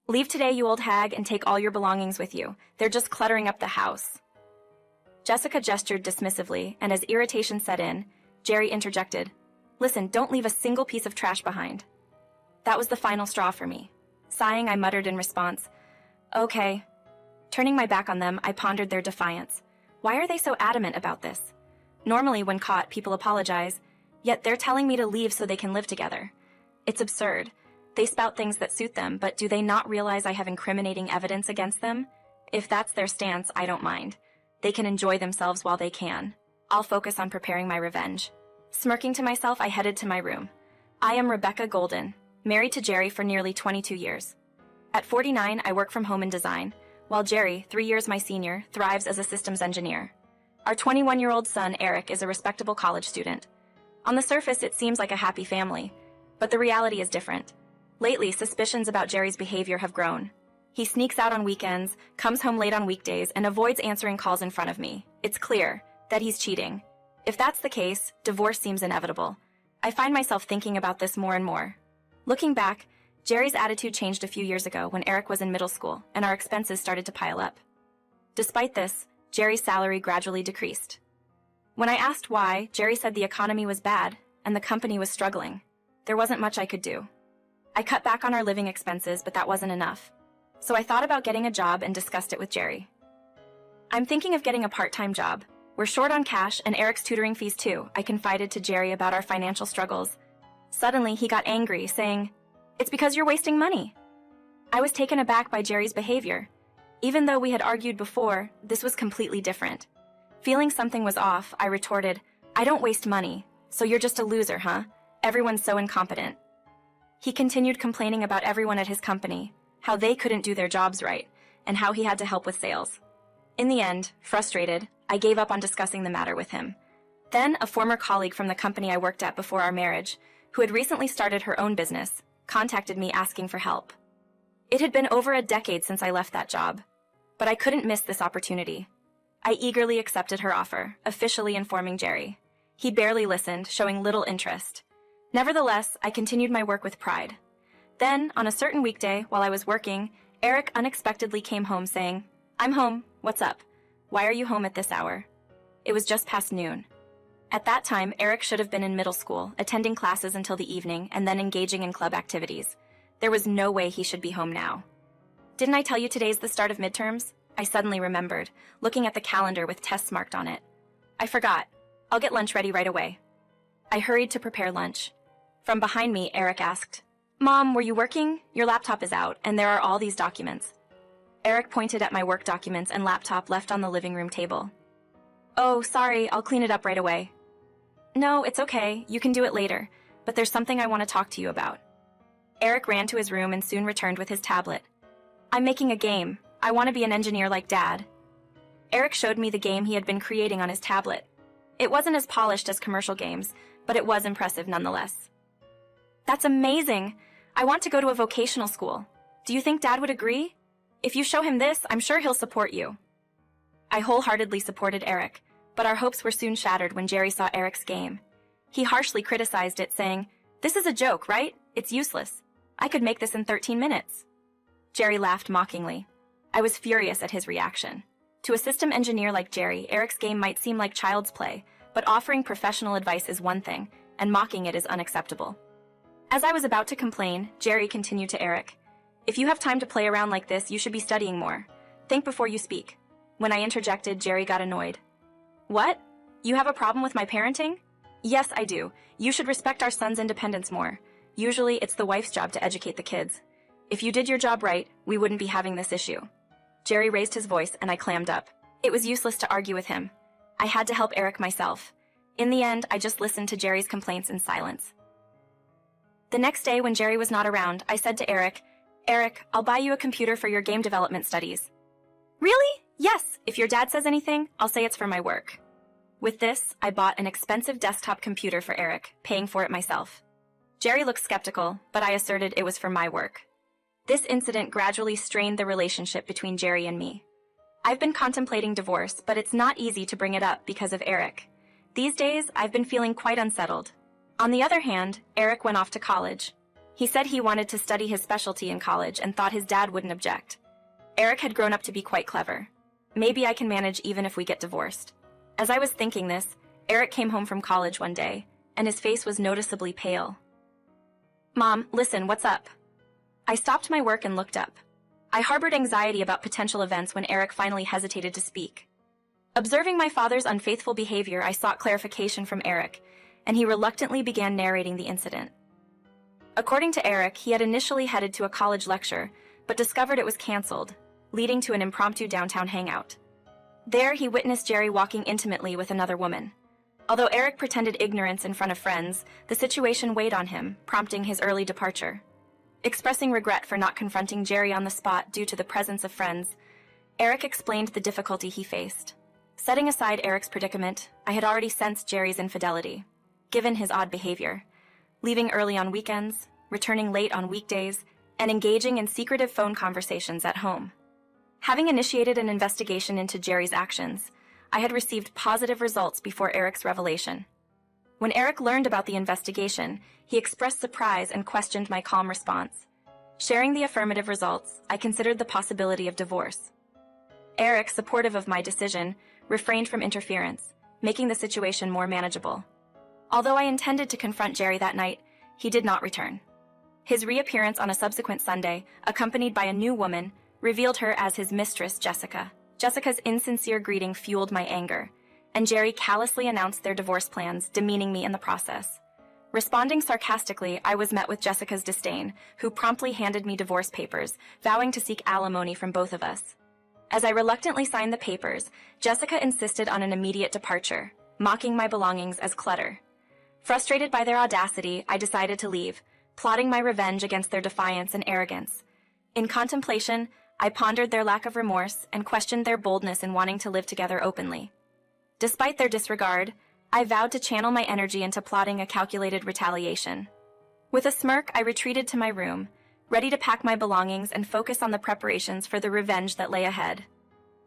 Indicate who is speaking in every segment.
Speaker 1: Leave today, you old hag, and take all your belongings with you. They're just cluttering up the house. Jessica gestured dismissively, and as irritation set in, Jerry interjected, Listen, don't leave a single piece of trash behind. That was the final straw for me. Sighing, I muttered in response, Okay. Turning my back on them, I pondered their defiance. Why are they so adamant about this? Normally, when caught, people apologize, yet they're telling me to leave so they can live together. It's absurd. They spout things that suit them, but do they not realize I have incriminating evidence against them? If that's their stance, I don't mind. They can enjoy themselves while they can. I'll focus on preparing my revenge. Smirking to myself, I headed to my room. I am Rebecca Golden, married to Jerry for nearly 22 years. At 49, I work from home in design, while Jerry, 3 years my senior, thrives as a systems engineer. Our 21-year-old son, Eric, is a respectable college student. On the surface, it seems like a happy family, but the reality is different. Lately, suspicions about Jerry's behavior have grown. He sneaks out on weekends, comes home late on weekdays, and avoids answering calls in front of me. It's clear that he's cheating. If that's the case, divorce seems inevitable. I find myself thinking about this more and more. Looking back, Jerry's attitude changed a few years ago when Eric was in middle school and our expenses started to pile up. Despite this, Jerry's salary gradually decreased. When I asked why, Jerry said the economy was bad and the company was struggling. There wasn't much I could do. I cut back on our living expenses, but that wasn't enough. So I thought about getting a job and discussed it with Jerry. I'm thinking of getting a part-time job. We're short on cash and Eric's tutoring fees too. I confided to Jerry about our financial struggles. Suddenly, he got angry, saying, It's because you're wasting money. I was taken aback by Jerry's behavior. Even though we had argued before, this was completely different. Feeling something was off, I retorted, I don't waste money, so you're just a loser, huh? Everyone's so incompetent. He continued complaining about everyone at his company, how they couldn't do their jobs right, and how he had to help with sales. In the end, frustrated, I gave up on discussing the matter with him. Then, a former colleague from the company I worked at before our marriage, who had recently started her own business, contacted me asking for help. It had been over a decade since I left that job, but I couldn't miss this opportunity. I eagerly accepted her offer, officially informing Jerry. He barely listened, showing little interest. Nevertheless, I continued my work with pride. Then, on a certain weekday, while I was working, Eric unexpectedly came home saying, I'm home, what's up? Why are you home at this hour? It was just past noon. At that time, Eric should have been in middle school, attending classes until the evening and then engaging in club activities. There was no way he should be home now. Didn't I tell you today's the start of midterms? I suddenly remembered, looking at the calendar with tests marked on it. I forgot. I'll get lunch ready right away. I hurried to prepare lunch. From behind me, Eric asked, Mom, were you working? Your laptop is out, and there are all these documents. Eric pointed at my work documents and laptop left on the living room table. Oh, sorry, I'll clean it up right away. No, it's okay, you can do it later, but there's something I want to talk to you about. Eric ran to his room and soon returned with his tablet. I'm making a game. I want to be an engineer like Dad. Eric showed me the game he had been creating on his tablet. It wasn't as polished as commercial games, but it was impressive nonetheless. That's amazing! I want to go to a vocational school. Do you think Dad would agree? If you show him this, I'm sure he'll support you. I wholeheartedly supported Eric, but our hopes were soon shattered when Jerry saw Eric's game. He harshly criticized it, saying, This is a joke, right? It's useless. I could make this in 13 minutes. Jerry laughed mockingly. I was furious at his reaction. To a system engineer like Jerry, Eric's game might seem like child's play, but offering professional advice is one thing, and mocking it is unacceptable. As I was about to complain, Jerry continued to Eric, If you have time to play around like this, you should be studying more. Think before you speak. When I interjected, Jerry got annoyed. What? You have a problem with my parenting? Yes, I do. You should respect our son's independence more. Usually, it's the wife's job to educate the kids. If you did your job right, we wouldn't be having this issue. Jerry raised his voice and I clammed up. It was useless to argue with him. I had to help Eric myself. In the end, I just listened to Jerry's complaints in silence. The next day, when Jerry was not around, I said to Eric, Eric, I'll buy you a computer for your game development studies. Really? Yes, if your dad says anything, I'll say it's for my work. With this, I bought an expensive desktop computer for Eric, paying for it myself. Jerry looked skeptical, but I asserted it was for my work. This incident gradually strained the relationship between Jerry and me. I've been contemplating divorce, but it's not easy to bring it up because of Eric. These days, I've been feeling quite unsettled. On the other hand, Eric went off to college. He said he wanted to study his specialty in college and thought his dad wouldn't object. Eric had grown up to be quite clever. Maybe I can manage even if we get divorced. As I was thinking this, Eric came home from college one day, and his face was noticeably pale. "Mom, listen, what's up?" I stopped my work and looked up. I harbored anxiety about potential events when Eric finally hesitated to speak. Observing my father's unfaithful behavior, I sought clarification from Eric, and he reluctantly began narrating the incident. According to Eric, he had initially headed to a college lecture, but discovered it was canceled, leading to an impromptu downtown hangout. There, he witnessed Jerry walking intimately with another woman. Although Eric pretended ignorance in front of friends, the situation weighed on him, prompting his early departure. Expressing regret for not confronting Jerry on the spot due to the presence of friends, Eric explained the difficulty he faced. Setting aside Eric's predicament, I had already sensed Jerry's infidelity, given his odd behavior, leaving early on weekends, returning late on weekdays, and engaging in secretive phone conversations at home. Having initiated an investigation into Jerry's actions, I had received positive results before Eric's revelation. When Eric learned about the investigation, he expressed surprise and questioned my calm response. Sharing the affirmative results, I considered the possibility of divorce. Eric, supportive of my decision, refrained from interference, making the situation more manageable. Although I intended to confront Jerry that night, he did not return. His reappearance on a subsequent Sunday, accompanied by a new woman, revealed her as his mistress, Jessica. Jessica's insincere greeting fueled my anger, and Jerry callously announced their divorce plans, demeaning me in the process. Responding sarcastically, I was met with Jessica's disdain, who promptly handed me divorce papers, vowing to seek alimony from both of us. As I reluctantly signed the papers, Jessica insisted on an immediate departure, mocking my belongings as clutter. Frustrated by their audacity, I decided to leave, plotting my revenge against their defiance and arrogance. In contemplation, I pondered their lack of remorse and questioned their boldness in wanting to live together openly. Despite their disregard, I vowed to channel my energy into plotting a calculated retaliation. With a smirk, I retreated to my room, ready to pack my belongings and focus on the preparations for the revenge that lay ahead.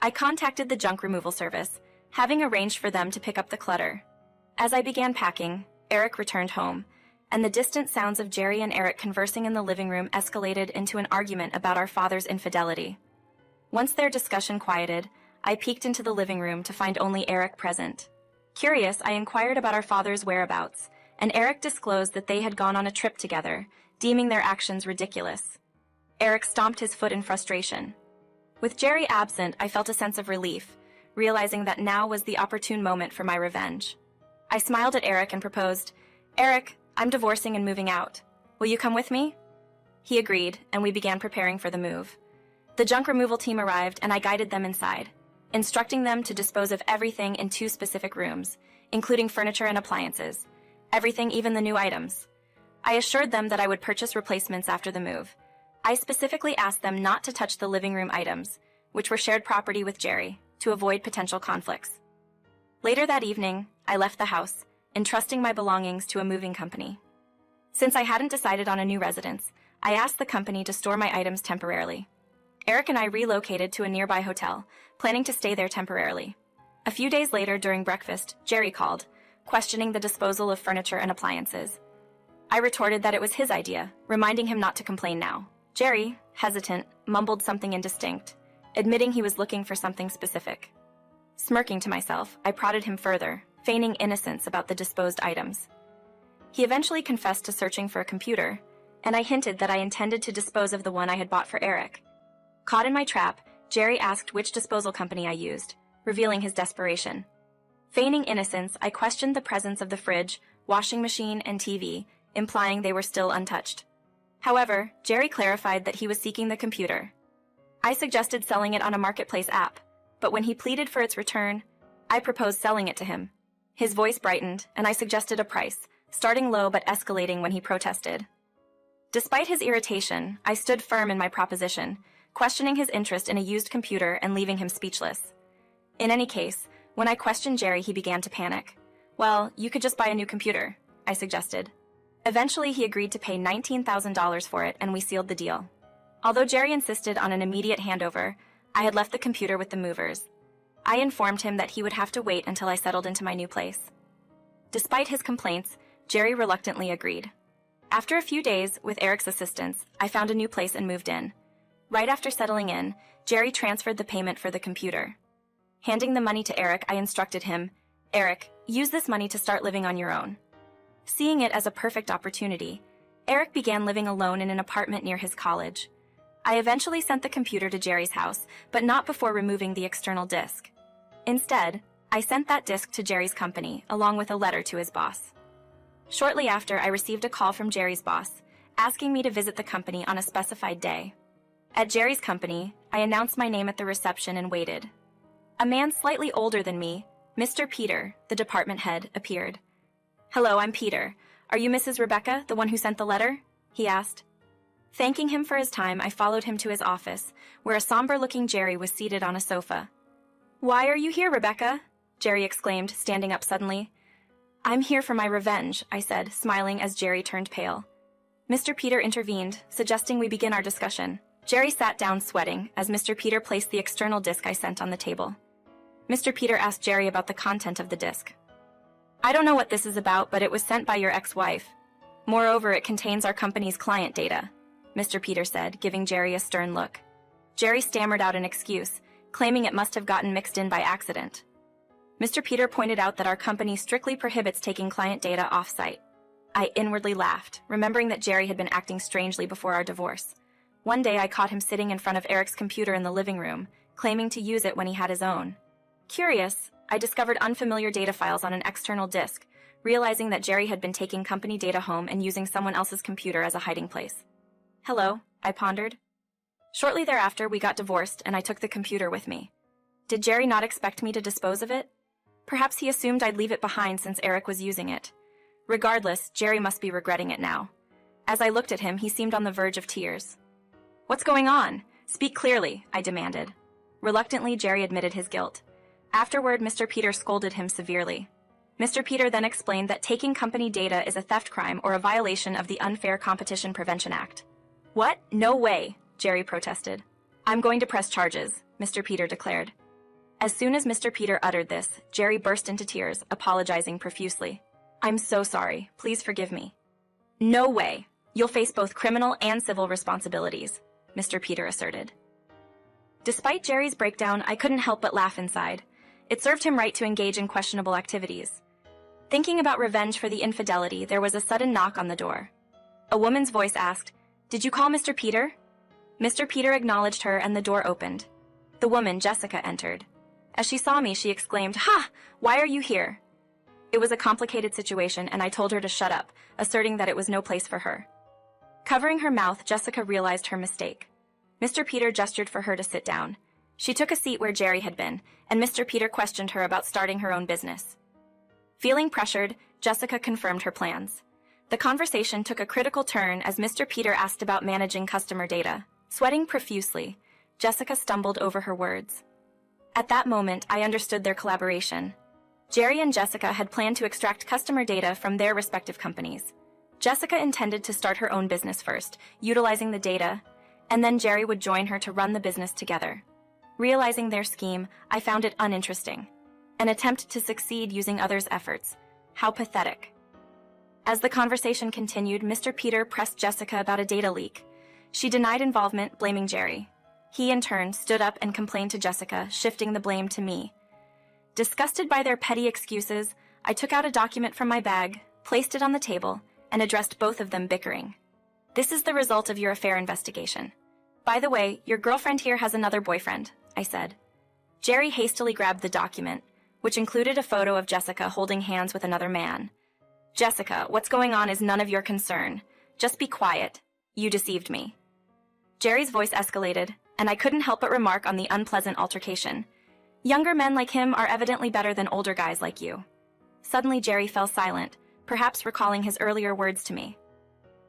Speaker 1: I contacted the junk removal service, having arranged for them to pick up the clutter. As I began packing, Eric returned home, and the distant sounds of Jerry and Eric conversing in the living room escalated into an argument about our father's infidelity. Once their discussion quieted, I peeked into the living room to find only Eric present. Curious, I inquired about our father's whereabouts, and Eric disclosed that they had gone on a trip together, deeming their actions ridiculous. Eric stomped his foot in frustration. With Jerry absent, I felt a sense of relief, realizing that now was the opportune moment for my revenge. I smiled at Eric and proposed, "Eric, I'm divorcing and moving out. Will you come with me?" He agreed, and we began preparing for the move. The junk removal team arrived, and I guided them inside, instructing them to dispose of everything in 2 specific rooms, including furniture and appliances. Everything, even the new items. I assured them that I would purchase replacements after the move. I specifically asked them not to touch the living room items, which were shared property with Jerry, to avoid potential conflicts. Later that evening, I left the house, entrusting my belongings to a moving company. Since I hadn't decided on a new residence, I asked the company to store my items temporarily. Eric and I relocated to a nearby hotel, planning to stay there temporarily. A few days later, during breakfast, Jerry called, questioning the disposal of furniture and appliances. I retorted that it was his idea, reminding him not to complain now. Jerry, hesitant, mumbled something indistinct, admitting he was looking for something specific. Smirking to myself, I prodded him further, feigning innocence about the disposed items. He eventually confessed to searching for a computer, and I hinted that I intended to dispose of the one I had bought for Eric. Caught in my trap, Jerry asked which disposal company I used, revealing his desperation. Feigning innocence, I questioned the presence of the fridge, washing machine, and TV, implying they were still untouched. However, Jerry clarified that he was seeking the computer. I suggested selling it on a marketplace app, but when he pleaded for its return, I proposed selling it to him. His voice brightened, and I suggested a price, starting low but escalating when he protested. Despite his irritation, I stood firm in my proposition, questioning his interest in a used computer and leaving him speechless. In any case, when I questioned Jerry, he began to panic. "Well, you could just buy a new computer," I suggested. Eventually, he agreed to pay $19,000 for it, and we sealed the deal. Although Jerry insisted on an immediate handover, I had left the computer with the movers. I informed him that he would have to wait until I settled into my new place. Despite his complaints, Jerry reluctantly agreed. After a few days, with Eric's assistance, I found a new place and moved in. Right after settling in, Jerry transferred the payment for the computer. Handing the money to Eric, I instructed him, "Eric, use this money to start living on your own." Seeing it as a perfect opportunity, Eric began living alone in an apartment near his college. I eventually sent the computer to Jerry's house, but not before removing the external disk. Instead, I sent that disk to Jerry's company, along with a letter to his boss. Shortly after, I received a call from Jerry's boss, asking me to visit the company on a specified day. At Jerry's company, I announced my name at the reception and waited. A man slightly older than me, Mr. Peter, the department head, appeared. "Hello, I'm Peter. Are you Mrs. Rebecca, the one who sent the letter?" he asked. Thanking him for his time, I followed him to his office, where a somber-looking Jerry was seated on a sofa. "Why are you here, Rebecca?" Jerry exclaimed, standing up suddenly. "I'm here for my revenge," I said, smiling as Jerry turned pale. Mr. Peter intervened, suggesting we begin our discussion. Jerry sat down sweating as Mr. Peter placed the external disk I sent on the table. Mr. Peter asked Jerry about the content of the disk. "I don't know what this is about, but it was sent by your ex-wife. Moreover, it contains our company's client data," Mr. Peter said, giving Jerry a stern look. Jerry stammered out an excuse, claiming it must have gotten mixed in by accident. Mr. Peter pointed out that our company strictly prohibits taking client data off-site. I inwardly laughed, remembering that Jerry had been acting strangely before our divorce. One day I caught him sitting in front of Eric's computer in the living room, claiming to use it when he had his own. Curious, I discovered unfamiliar data files on an external disk, realizing that Jerry had been taking company data home and using someone else's computer as a hiding place. "Hello," I pondered. Shortly thereafter, we got divorced and I took the computer with me. Did Jerry not expect me to dispose of it? Perhaps he assumed I'd leave it behind since Eric was using it. Regardless, Jerry must be regretting it now. As I looked at him, he seemed on the verge of tears. "What's going on? Speak clearly," I demanded. Reluctantly, Jerry admitted his guilt. Afterward, Mr. Peter scolded him severely. Mr. Peter then explained that taking company data is a theft crime or a violation of the Unfair Competition Prevention Act. "What? No way," Jerry protested. "I'm going to press charges," Mr. Peter declared. As soon as Mr. Peter uttered this, Jerry burst into tears, apologizing profusely. "I'm so sorry. Please forgive me." "No way. You'll face both criminal and civil responsibilities," Mr. Peter asserted. Despite Jerry's breakdown, I couldn't help but laugh inside. It served him right to engage in questionable activities. Thinking about revenge for the infidelity, there was a sudden knock on the door. A woman's voice asked, "Did you call Mr. Peter?" Mr. Peter acknowledged her and the door opened. The woman, Jessica, entered. As she saw me, she exclaimed, "Ha! Why are you here?" It was a complicated situation, and I told her to shut up, asserting that it was no place for her. Covering her mouth, Jessica realized her mistake. Mr. Peter gestured for her to sit down. She took a seat where Jerry had been, and Mr. Peter questioned her about starting her own business. Feeling pressured, Jessica confirmed her plans. The conversation took a critical turn as Mr. Peter asked about managing customer data. Sweating profusely, Jessica stumbled over her words. At that moment, I understood their collaboration. Jerry and Jessica had planned to extract customer data from their respective companies. Jessica intended to start her own business first, utilizing the data, and then Jerry would join her to run the business together. Realizing their scheme, I found it uninteresting. An attempt to succeed using others' efforts. How pathetic. As the conversation continued, Mr. Peter pressed Jessica about a data leak. She denied involvement, blaming Jerry. He, in turn, stood up and complained to Jessica, shifting the blame to me. Disgusted by their petty excuses, I took out a document from my bag, placed it on the table, and addressed both of them bickering. "This is the result of your affair investigation. By the way, your girlfriend here has another boyfriend," I said. Jerry hastily grabbed the document, which included a photo of Jessica holding hands with another man. "Jessica, what's going on is none of your concern. Just be quiet. You deceived me." Jerry's voice escalated, and I couldn't help but remark on the unpleasant altercation. "Younger men like him are evidently better than older guys like you." Suddenly, Jerry fell silent, perhaps recalling his earlier words to me.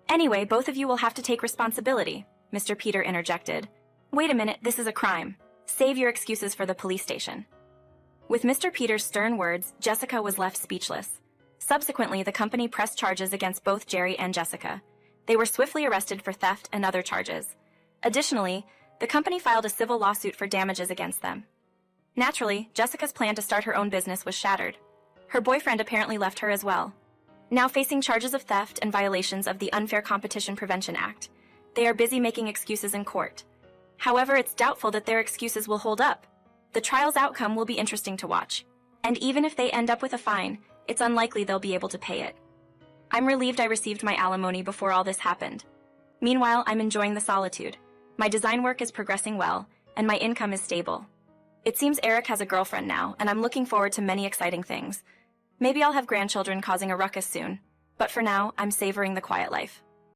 Speaker 1: "Anyway, both of you will have to take responsibility," Mr. Peter interjected. "Wait a minute, this is a crime. Save your excuses for the police station." With Mr. Peter's stern words, Jessica was left speechless. Subsequently, the company pressed charges against both Jerry and Jessica. They were swiftly arrested for theft and other charges. Additionally, the company filed a civil lawsuit for damages against them. Naturally, Jessica's plan to start her own business was shattered. Her boyfriend apparently left her as well. now facing charges of theft and violations of the Unfair Competition Prevention Act. They are busy making excuses in court. However, it's doubtful that their excuses will hold up. The trial's outcome will be interesting to watch. And even if they end up with a fine, it's unlikely they'll be able to pay it. I'm relieved I received my alimony before all this happened. Meanwhile, I'm enjoying the solitude. My design work is progressing well, and my income is stable. It seems Eric has a girlfriend now, and I'm looking forward to many exciting things. Maybe I'll have grandchildren causing a ruckus soon, but for now, I'm savoring the quiet life.